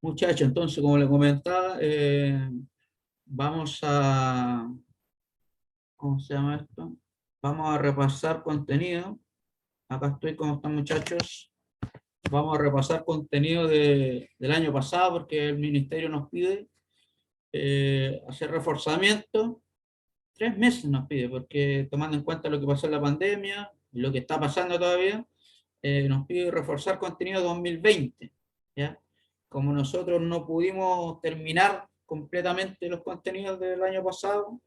Muchachos, entonces, como les comentaba, vamos a, ¿cómo se llama esto? Vamos a repasar contenido. Acá estoy con estos muchachos. Vamos a repasar contenido del año pasado porque el ministerio nos pide hacer reforzamiento. 3 meses nos pide, porque tomando en cuenta lo que pasó en la pandemia y lo que está pasando todavía, nos pide reforzar contenido 2020, ¿ya? Como nosotros no pudimos terminar completamente los contenidos del año pasado,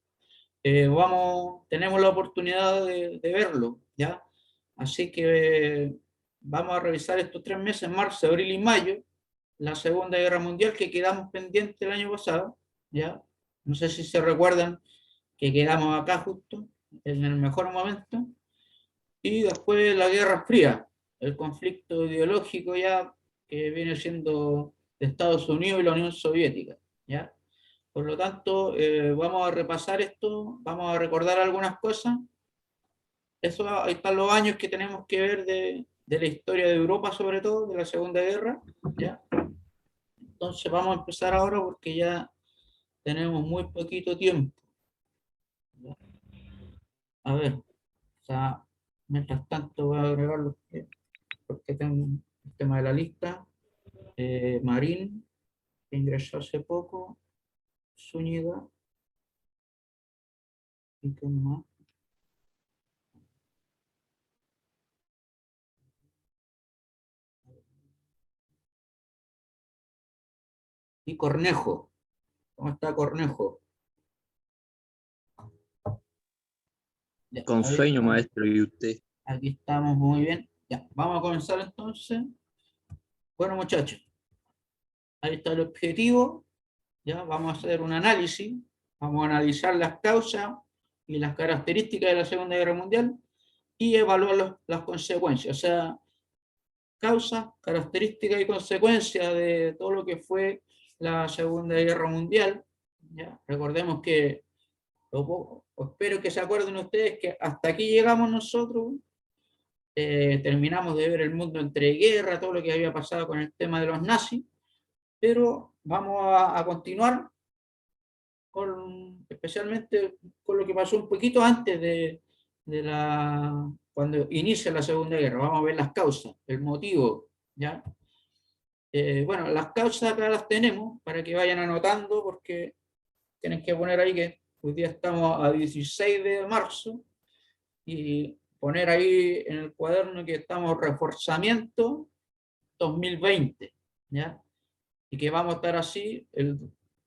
tenemos la oportunidad de verlo, ¿ya? Así que vamos a revisar estos 3 meses, marzo, abril y mayo, la Segunda Guerra Mundial que quedamos pendientes el año pasado, ¿ya? No sé si se recuerdan que quedamos acá justo, en el mejor momento, y después la Guerra Fría, el conflicto ideológico ya que viene siendo de Estados Unidos y la Unión Soviética, ¿ya? Por lo tanto, vamos a repasar esto, vamos a recordar algunas cosas. Eso, ahí están los años que tenemos que ver de la historia de Europa, sobre todo, de la Segunda Guerra, ¿ya? Entonces vamos a empezar ahora porque ya tenemos muy poquito tiempo, ¿ya? A ver, o sea, mientras tanto voy a agregar porque tengo el tema de la lista. Marín, que ingresó hace poco, Zúñiga, y qué más. Y Cornejo, ¿cómo está Cornejo? Ya, Con sueño, maestro, ¿y usted? aquí estamos muy bien. Ya, vamos a comenzar entonces. Bueno, muchachos, ahí está el objetivo. Ya, vamos a hacer un análisis. Vamos a analizar las causas y las características de la Segunda Guerra Mundial y evaluar las consecuencias. O sea, causas, características y consecuencias de todo lo que fue la Segunda Guerra Mundial. ¿Ya? Recordemos que, espero que se acuerden ustedes que hasta aquí llegamos nosotros, terminamos de ver el mundo entre guerra, todo lo que había pasado con el tema de los nazis, pero vamos a continuar especialmente con lo que pasó un poquito antes cuando inicia la Segunda Guerra. Vamos a ver las causas, el motivo, ¿ya? Bueno, las causas acá las tenemos para que vayan anotando, porque tienen que poner ahí que hoy día estamos a 16 de marzo y poner ahí en el cuaderno que estamos reforzamiento 2020, ¿ya? Y que vamos a estar así el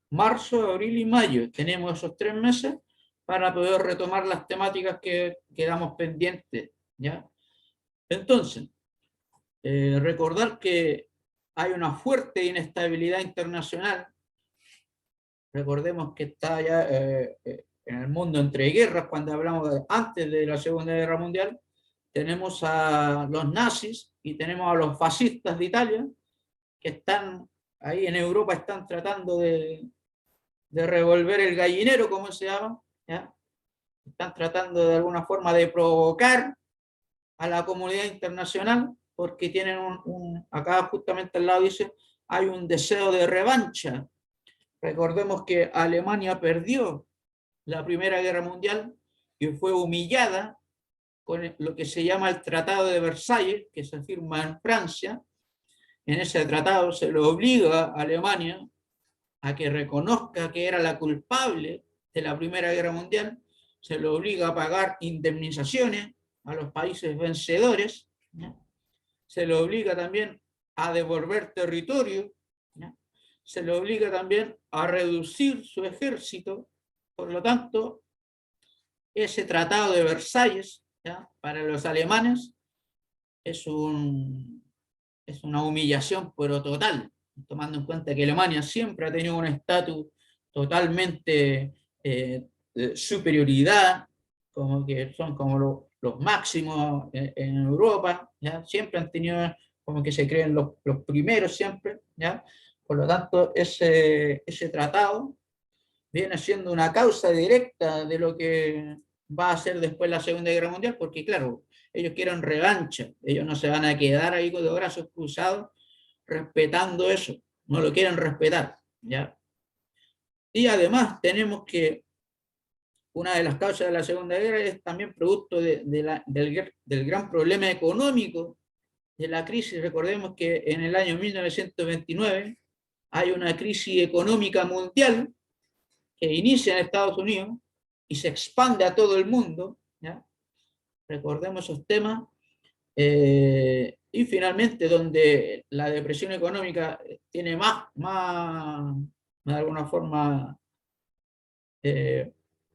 marzo, abril y mayo. Tenemos esos 3 meses para poder retomar las temáticas que quedamos pendientes, ¿ya? Entonces, recordar que hay una fuerte inestabilidad internacional. Recordemos que está ya en el mundo entre guerras, cuando hablamos antes de la Segunda Guerra Mundial, tenemos a los nazis y tenemos a los fascistas de Italia, que están ahí en Europa, están tratando de revolver el gallinero, como se llama, ¿ya? Están tratando de alguna forma de provocar a la comunidad internacional, porque tienen acá justamente al lado dice, hay un deseo de revancha. Recordemos que Alemania perdió la Primera Guerra Mundial y fue humillada con lo que se llama el Tratado de Versalles, que se firma en Francia. En ese tratado se le obliga a Alemania a que reconozca que era la culpable de la Primera Guerra Mundial, se le obliga a pagar indemnizaciones a los países vencedores, ¿no? Se le obliga también a devolver territorio, ¿no? Se le obliga también a reducir su ejército. Por lo tanto, ese tratado de Versalles, ¿ya? Para los alemanes es, es una humillación, pero total, tomando en cuenta que Alemania siempre ha tenido un estatus totalmente de superioridad, como que son como los máximos en Europa, ¿ya? Siempre han tenido como que se creen los primeros siempre, ¿ya? Por lo tanto, ese tratado viene siendo una causa directa de lo que va a ser después la Segunda Guerra Mundial, porque claro, ellos quieren revancha, ellos no se van a quedar ahí con los brazos cruzados respetando eso, no lo quieren respetar, ¿ya? Y además tenemos que una de las causas de la Segunda Guerra es también producto del gran problema económico de la crisis. Recordemos que en el año 1929 hay una crisis económica mundial que inicia en Estados Unidos y se expande a todo el mundo, ¿ya? Recordemos esos temas. Y finalmente, donde la depresión económica tiene de alguna forma,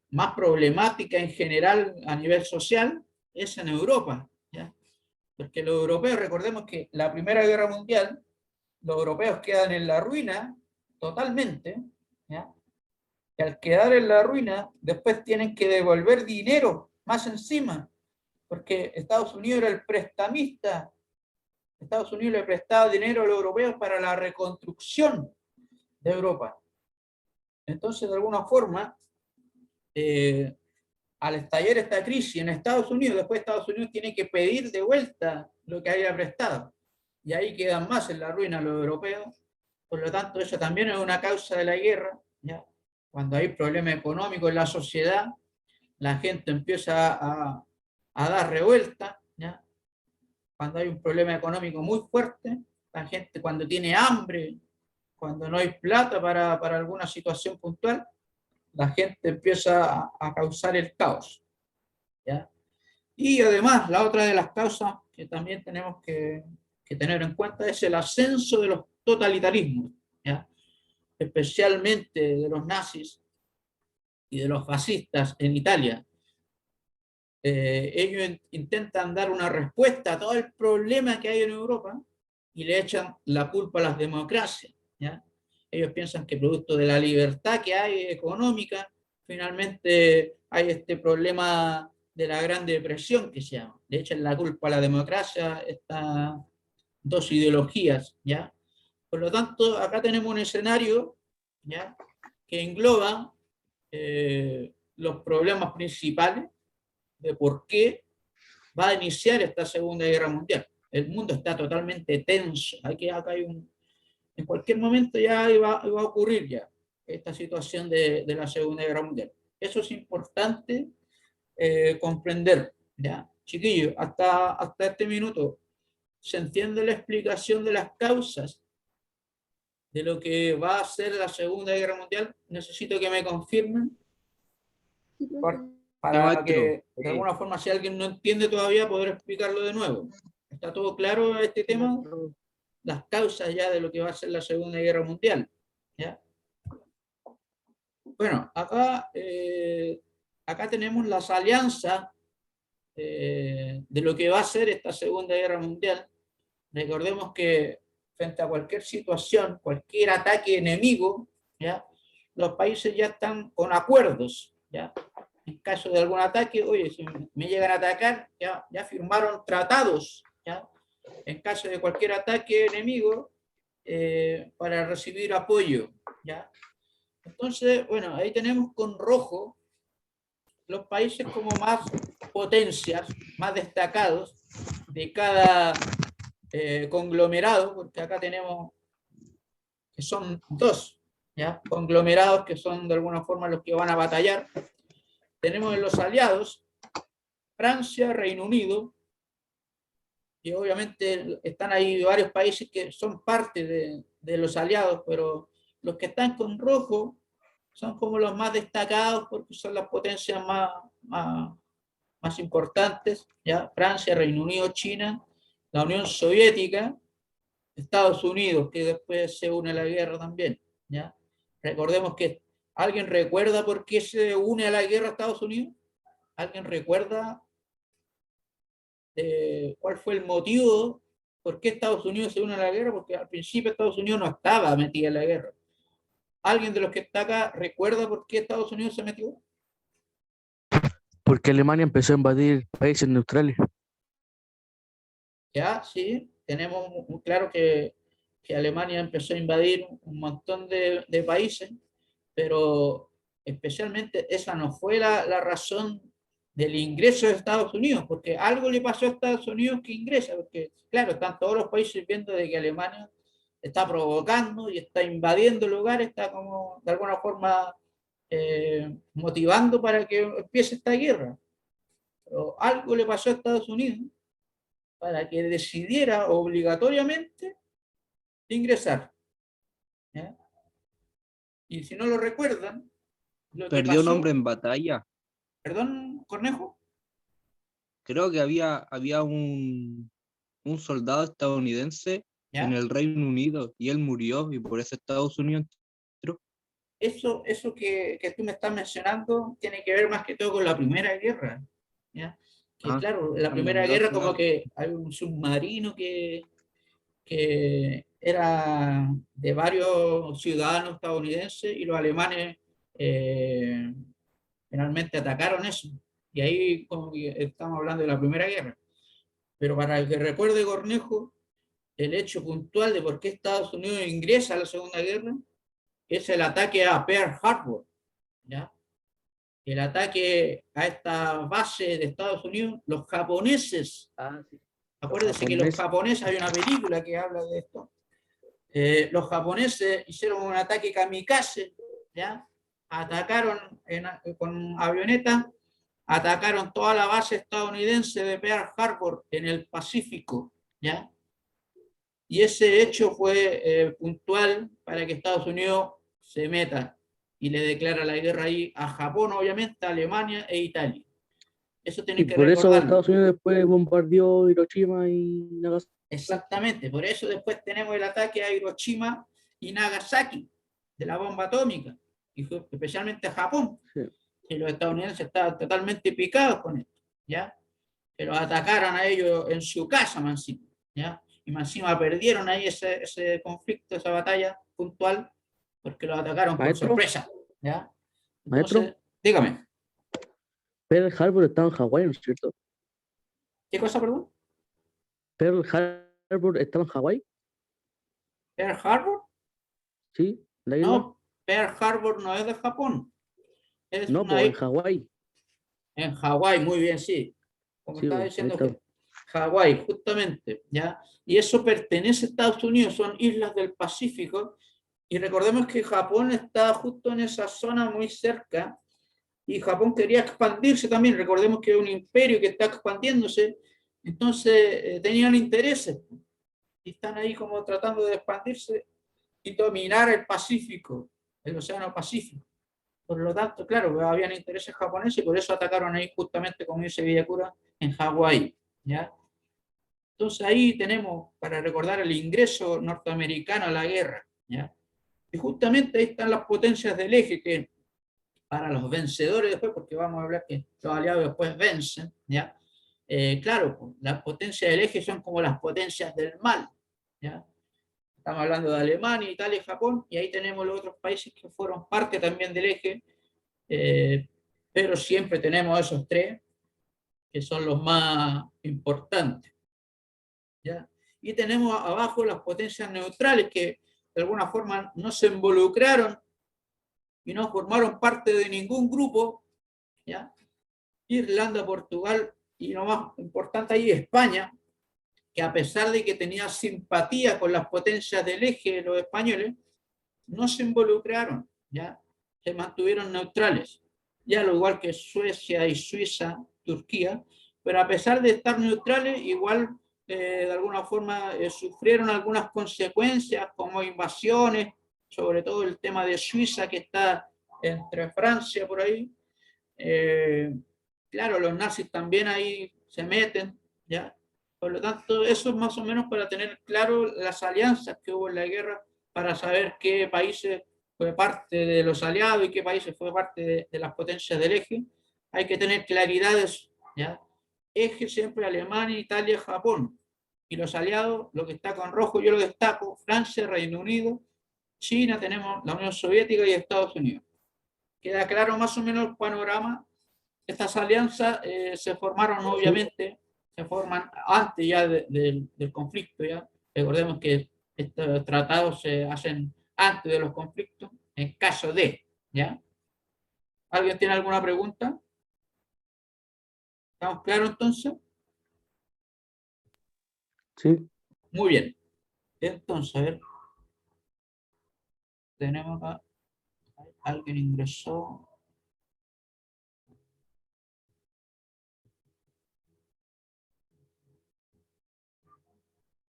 más problemática en general a nivel social, es en Europa, ¿ya? Porque los europeos, recordemos que la Primera Guerra Mundial, los europeos quedan en la ruina totalmente, ¿ya? Y al quedar en la ruina, después tienen que devolver dinero más encima, porque Estados Unidos era el prestamista. Estados Unidos le prestaba dinero a los europeos para la reconstrucción de Europa. Entonces, de alguna forma, al estallar esta crisis en Estados Unidos, después Estados Unidos tiene que pedir de vuelta lo que había prestado. Y ahí quedan más en la ruina los europeos. Por lo tanto, eso también es una causa de la guerra, ¿ya? Cuando hay problemas económicos en la sociedad, la gente empieza a dar revuelta, ¿ya? Cuando hay un problema económico muy fuerte, la gente cuando tiene hambre, cuando no hay plata para alguna situación puntual, la gente empieza a causar el caos, ¿ya? Y además, la otra de las causas que también tenemos que tener en cuenta es el ascenso de los totalitarismos, ¿ya? Especialmente de los nazis y de los fascistas en Italia. Ellos intentan dar una respuesta a todo el problema que hay en Europa y le echan la culpa a las democracias, ¿ya? Ellos piensan que producto de la libertad que hay económica, finalmente hay este problema de la Gran Depresión que se llama. Le echan la culpa a la democracia, estas dos ideologías, ¿ya? Por lo tanto, acá tenemos un escenario, ¿ya?, que engloba los problemas principales de por qué va a iniciar esta Segunda Guerra Mundial. El mundo está totalmente tenso. Acá hay en cualquier momento ya iba a ocurrir ya esta situación de la Segunda Guerra Mundial. Eso es importante comprender, ¿ya? Chiquillos, hasta este minuto, ¿se entiende la explicación de las causas de lo que va a ser la Segunda Guerra Mundial? Necesito que me confirmen Sí, para maestro. que de alguna forma, si alguien no entiende todavía, poder explicarlo de nuevo. ¿Está todo claro este tema? Las causas ya de lo que va a ser la Segunda Guerra Mundial, ¿ya? Bueno, acá tenemos las alianzas de lo que va a ser esta Segunda Guerra Mundial. Recordemos que frente a cualquier situación, cualquier ataque enemigo, ¿ya?, los países ya están con acuerdos, ¿ya? En caso de algún ataque, oye, si me llegan a atacar, ya firmaron tratados, ¿ya?, en caso de cualquier ataque enemigo, para recibir apoyo, ¿ya? Entonces, bueno, ahí tenemos con rojo los países como más potencias, más destacados de cada conglomerado, porque acá tenemos que son dos, ¿ya?, conglomerados que son de alguna forma los que van a batallar. Tenemos en los aliados Francia, Reino Unido, y obviamente están ahí varios países que son parte de los aliados, pero los que están con rojo son como los más destacados porque son las potencias más importantes, ¿ya? Francia, Reino Unido, China, la Unión Soviética, Estados Unidos, que después se une a la guerra también, ¿ya? Recordemos que, ¿alguien recuerda por qué se une a la guerra Estados Unidos? ¿Alguien recuerda cuál fue el motivo por qué Estados Unidos se une a la guerra? Porque al principio Estados Unidos no estaba metida en la guerra. ¿Alguien de los que está acá recuerda por qué Estados Unidos se metió? Porque Alemania empezó a invadir países neutrales. Ya, sí, tenemos muy claro que Alemania empezó a invadir un montón de países, pero especialmente esa no fue la razón del ingreso de Estados Unidos, porque algo le pasó a Estados Unidos que ingresa, porque claro, están todos los países viendo de que Alemania está provocando y está invadiendo el lugar, está como de alguna forma motivando para que empiece esta guerra. Pero algo le pasó a Estados Unidos para que decidiera obligatoriamente ingresar. ¿Ya? Y si no lo recuerdan, lo que Perdió un hombre pasó, en batalla. perdón, Cornejo, Creo que había un soldado estadounidense en ¿ya? el Reino Unido y él murió y por eso Estados Unidos entró. Eso que tú me estás mencionando tiene que ver más que todo con la Primera Guerra. ¿Ya? Que Ah, claro, en la cuando Primera murió al Guerra como final. que hay un submarino que era de varios ciudadanos estadounidenses y los alemanes eh, finalmente atacaron eso. Y ahí como que estamos hablando de la Primera Guerra. Pero para el que recuerde Cornejo, el hecho puntual de por qué Estados Unidos ingresa a la Segunda Guerra es el ataque a Pearl Harbor. ¿Ya? El ataque a esta base de Estados Unidos, los japoneses, Ah, sí. Los acuérdense que los japoneses. japoneses, hay una película que habla de esto, los japoneses hicieron un ataque kamikaze, ¿ya? Atacaron con avionetas, atacaron toda la base estadounidense de Pearl Harbor en el Pacífico, ¿ya? Y ese hecho fue puntual para que Estados Unidos se meta y le declara la guerra ahí a Japón, obviamente, a Alemania e Italia. Eso Y tienen que por eso recordarlo. Estados Unidos después bombardeó Hiroshima y Nagasaki. Exactamente, por eso después tenemos el ataque a Hiroshima y Nagasaki de la bomba atómica, y fue especialmente a Japón, Sí. y los estadounidenses estaban totalmente picados con esto, ¿ya? Pero atacaron a ellos en su casa, más encima, ¿ya? Y más encima perdieron ahí ese conflicto, esa batalla puntual, porque los atacaron por Maestro, sorpresa, ¿ya? maestro, Entonces, dígame, Pearl Harbor estaba en Hawái, ¿no es cierto? ¿qué cosa, perdón? Pearl Harbor estaba en Hawái, ¿Pearl Harbor? ¿sí? La isla. No, Pearl Harbor no es de Japón, es No, una pues en isla Hawái. en Hawái, muy bien, sí. Como Sí, estaba po, ahí diciendo, está. Hawái, justamente, ¿ya? Y eso pertenece a Estados Unidos, son islas del Pacífico, y recordemos que Japón está justo en esa zona muy cerca, y Japón quería expandirse también, recordemos que es un imperio que está expandiéndose, entonces tenían intereses, y están ahí como tratando de expandirse y dominar el Pacífico, el Océano Pacífico. Por lo tanto, claro, habían intereses japoneses y por eso atacaron ahí justamente, como dice Villacura, en Hawái, ¿ya? Entonces ahí tenemos para recordar el ingreso norteamericano a la guerra, ¿ya? Y justamente ahí están las potencias del eje que para los vencedores después, porque vamos a hablar que los aliados después vencen, ¿ya? Claro, las potencias del eje son como las potencias del mal, ¿ya? Estamos hablando de Alemania, Italia y Japón, y ahí tenemos los otros países que fueron parte también del eje, eh, pero siempre tenemos esos tres que son los más importantes, ¿ya? Y tenemos abajo las potencias neutrales que de alguna forma no se involucraron y no formaron parte de ningún grupo, ¿ya? Irlanda, Portugal y lo más importante ahí España, que a pesar de que tenía simpatía con las potencias del eje de los españoles, no se involucraron, ¿ya? Se mantuvieron neutrales, ya lo igual que Suecia y Suiza, Turquía, pero a pesar de estar neutrales, igual de alguna forma sufrieron algunas consecuencias como invasiones, sobre todo el tema de Suiza que está entre Francia por ahí. Eh, claro, los nazis también ahí se meten, ¿ya? Por lo tanto, eso es más o menos para tener claro las alianzas que hubo en la guerra, para saber qué países fue parte de los aliados y qué países fue parte de las potencias del eje. Hay que tener claridades, ¿ya? Eje siempre Alemania, Italia, Japón. Y los aliados, lo que está con rojo, yo lo destaco, Francia, Reino Unido, China, tenemos la Unión Soviética y Estados Unidos. ¿Queda claro más o menos el panorama? Estas alianzas se formaron Sí. obviamente, se forman antes ya del conflicto, ya. Recordemos que estos tratados se hacen antes de los conflictos, en caso de, ¿ya? ¿Alguien tiene alguna pregunta? ¿Estamos claros entonces? Sí. Muy bien. Entonces, a ver. tenemos acá, alguien ingresó.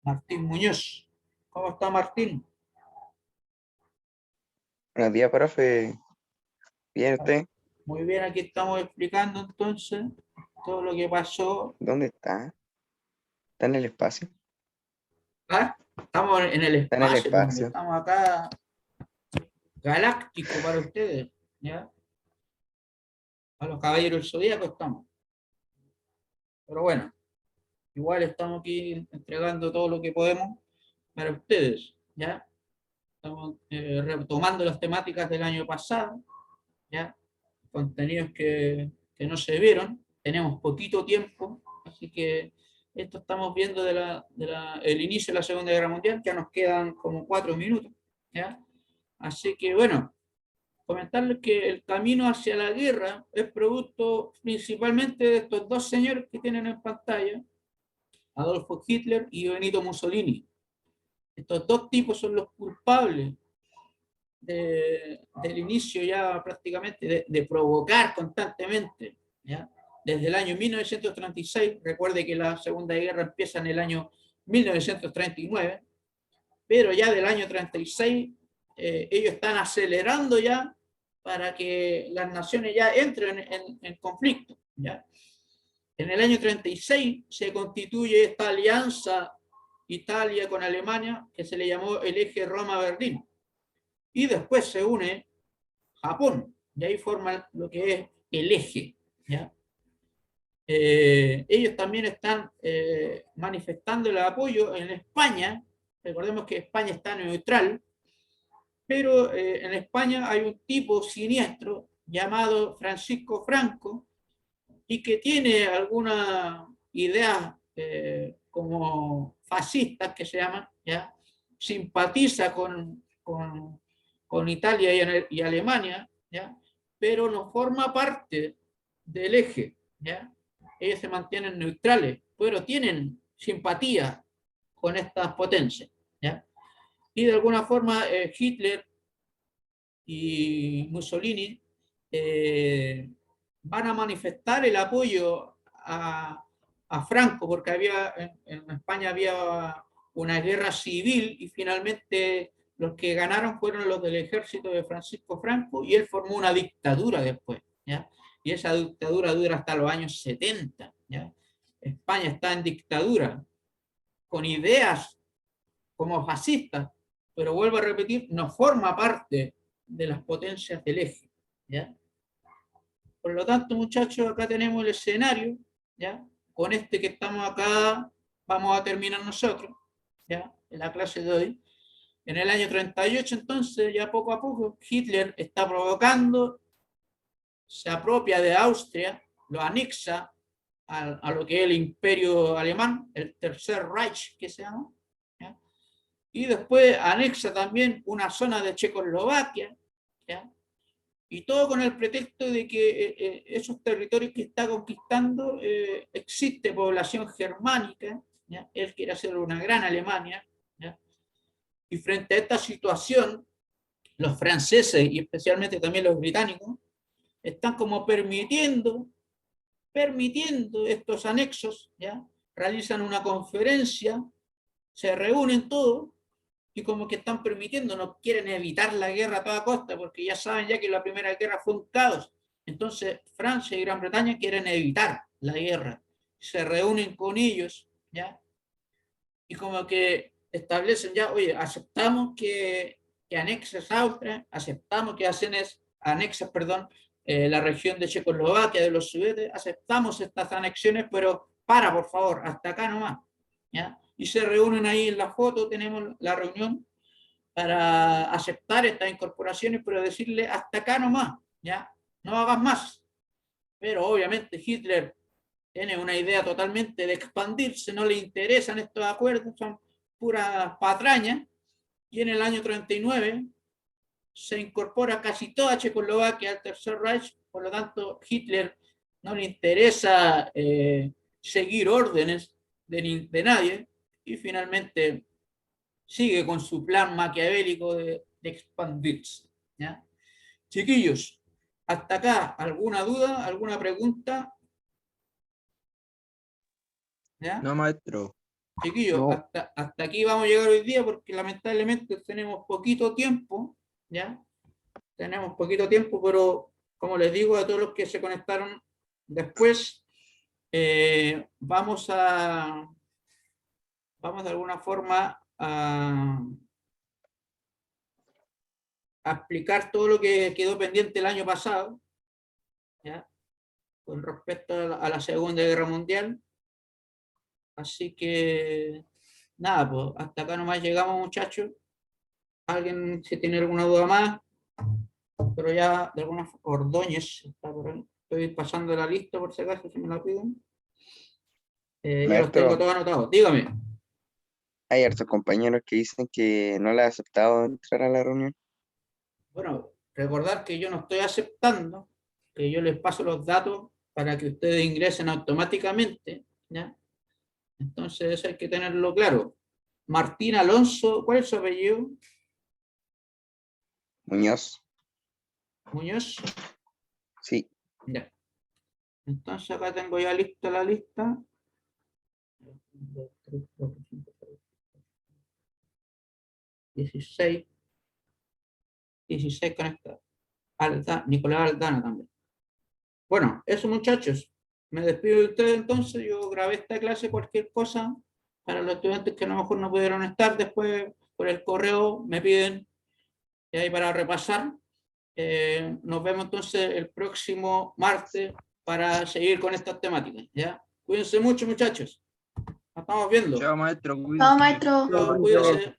Martín Muñoz. ¿Cómo está Martín? Buenos días, profe. Bien, ¿usted? Muy bien, aquí estamos explicando entonces todo lo que pasó. ¿Dónde está? ¿Está en el espacio? ¿Ah? Estamos en el Está en el espacio, hombre. espacio. Estamos acá, galáctico para ustedes, ¿ya? A los caballeros del Zodíaco estamos. Pero bueno, igual estamos aquí entregando todo lo que podemos para ustedes, ¿ya? Estamos retomando las temáticas del año pasado, ¿ya? Contenidos que no se vieron, tenemos poquito tiempo, así que esto estamos viendo el inicio de la Segunda Guerra Mundial, ya nos quedan como 4 minutos, ¿ya? Así que bueno, comentarles que el camino hacia la guerra es producto principalmente de estos dos señores que tienen en pantalla, Adolfo Hitler y Benito Mussolini. Estos dos tipos son los culpables del inicio ya prácticamente de provocar constantemente, ¿ya? Desde el año 1936, recuerde que la Segunda Guerra empieza en el año 1939, pero ya del año 36 ellos están acelerando ya para que las naciones ya entren en conflicto, ¿ya? En el año 36 se constituye esta alianza Italia con Alemania, que se le llamó el eje Roma-Berlín. Y después se une Japón, y ahí forman lo que es el eje, ¿ya? Ellos también están manifestando el apoyo en España. Recordemos que España está neutral, pero en España hay un tipo siniestro llamado Francisco Franco y que tiene algunas ideas como fascistas que se llaman, ¿ya? Simpatiza con Italia y Alemania, ¿ya? Pero no forma parte del eje, ¿ya? Ellos se mantienen neutrales, pero tienen simpatía con estas potencias, ¿ya? Y de alguna forma Hitler y Mussolini van a manifestar el apoyo a Franco, porque en España había una guerra civil y finalmente los que ganaron fueron los del ejército de Francisco Franco y él formó una dictadura después, ¿ya? Y esa dictadura dura hasta los años 70, ¿ya? España está en dictadura, con ideas como fascistas, pero vuelvo a repetir, no forma parte de las potencias del eje, ¿ya? Por lo tanto, muchachos, acá tenemos el escenario, ¿ya? Con este que estamos acá, vamos a terminar nosotros, ¿ya? En la clase de hoy. En el año 38, entonces, ya poco a poco, Hitler está provocando, se apropia de Austria, lo anexa a lo que es el imperio alemán, el Tercer Reich, que se llama, ¿ya? Y después anexa también una zona de Checoslovaquia, ¿ya? Y todo con el pretexto de que esos territorios que está conquistando existe población germánica, ¿ya? Él quiere hacer una gran Alemania, ¿ya? Y frente a esta situación, los franceses y especialmente también los británicos están como permitiendo estos anexos, ¿ya? Realizan una conferencia, se reúnen todos y como que están permitiendo, no quieren evitar la guerra a toda costa, porque ya saben ya que la primera guerra fue un caos. Entonces Francia y Gran Bretaña quieren evitar la guerra. Se reúnen con ellos, ¿ya? Y como que establecen ya, oye, aceptamos que anexes Austria, aceptamos que anexes, perdón, la región de Checoslovaquia, de los Sudetes, aceptamos estas anexiones, pero por favor, hasta acá nomás, ¿ya? Y se reúnen ahí en la foto, tenemos la reunión para aceptar estas incorporaciones, pero decirle hasta acá nomás, ¿ya? No hagas más. Pero obviamente Hitler tiene una idea totalmente de expandirse, no le interesan estos acuerdos, son puras patrañas, y en el año 39 se incorpora casi toda Checoslovaquia al Tercer Reich, por lo tanto Hitler no le interesa seguir órdenes de nadie, y finalmente sigue con su plan maquiavélico de de expandirse. ¿Ya? Chiquillos, hasta acá, ¿alguna duda, alguna pregunta? ¿Ya? No, maestro. Chiquillos, No. hasta aquí vamos a llegar hoy día porque lamentablemente tenemos poquito tiempo, ¿ya? Tenemos poquito tiempo, pero como les digo a todos los que se conectaron después, vamos de alguna forma a explicar todo lo que quedó pendiente el año pasado, ¿ya? Con respecto a la Segunda Guerra Mundial. Así que, nada, pues hasta acá nomás llegamos, muchachos. ¿Alguien si tiene alguna duda más? Pero ya de alguna forma, Ordóñez está por ahí. Estoy pasando la lista por si acaso, si me la piden. Ya los tengo Maestro, todos anotados. Dígame. hay hartos compañeros que dicen que no le ha aceptado entrar a la reunión. Bueno, recordar que yo no estoy aceptando, que yo les paso los datos para que ustedes ingresen automáticamente, ¿ya? Entonces eso hay que tenerlo claro. Martín Alonso, ¿cuál es su apellido? Muñoz, Muñoz. sí. Ya. Entonces acá tengo ya lista la lista. 16 conectados. Nicolás Aldana también. Bueno, eso muchachos. Me despido de ustedes entonces. Yo grabé esta clase, cualquier cosa, para los estudiantes que a lo mejor no pudieron estar. Después por el correo me piden ahí para repasar. Nos vemos entonces el próximo martes para seguir con estas temáticas. ¿Ya? Cuídense mucho muchachos. Nos estamos viendo. Chao, maestro. Chao, maestro. Cuídense.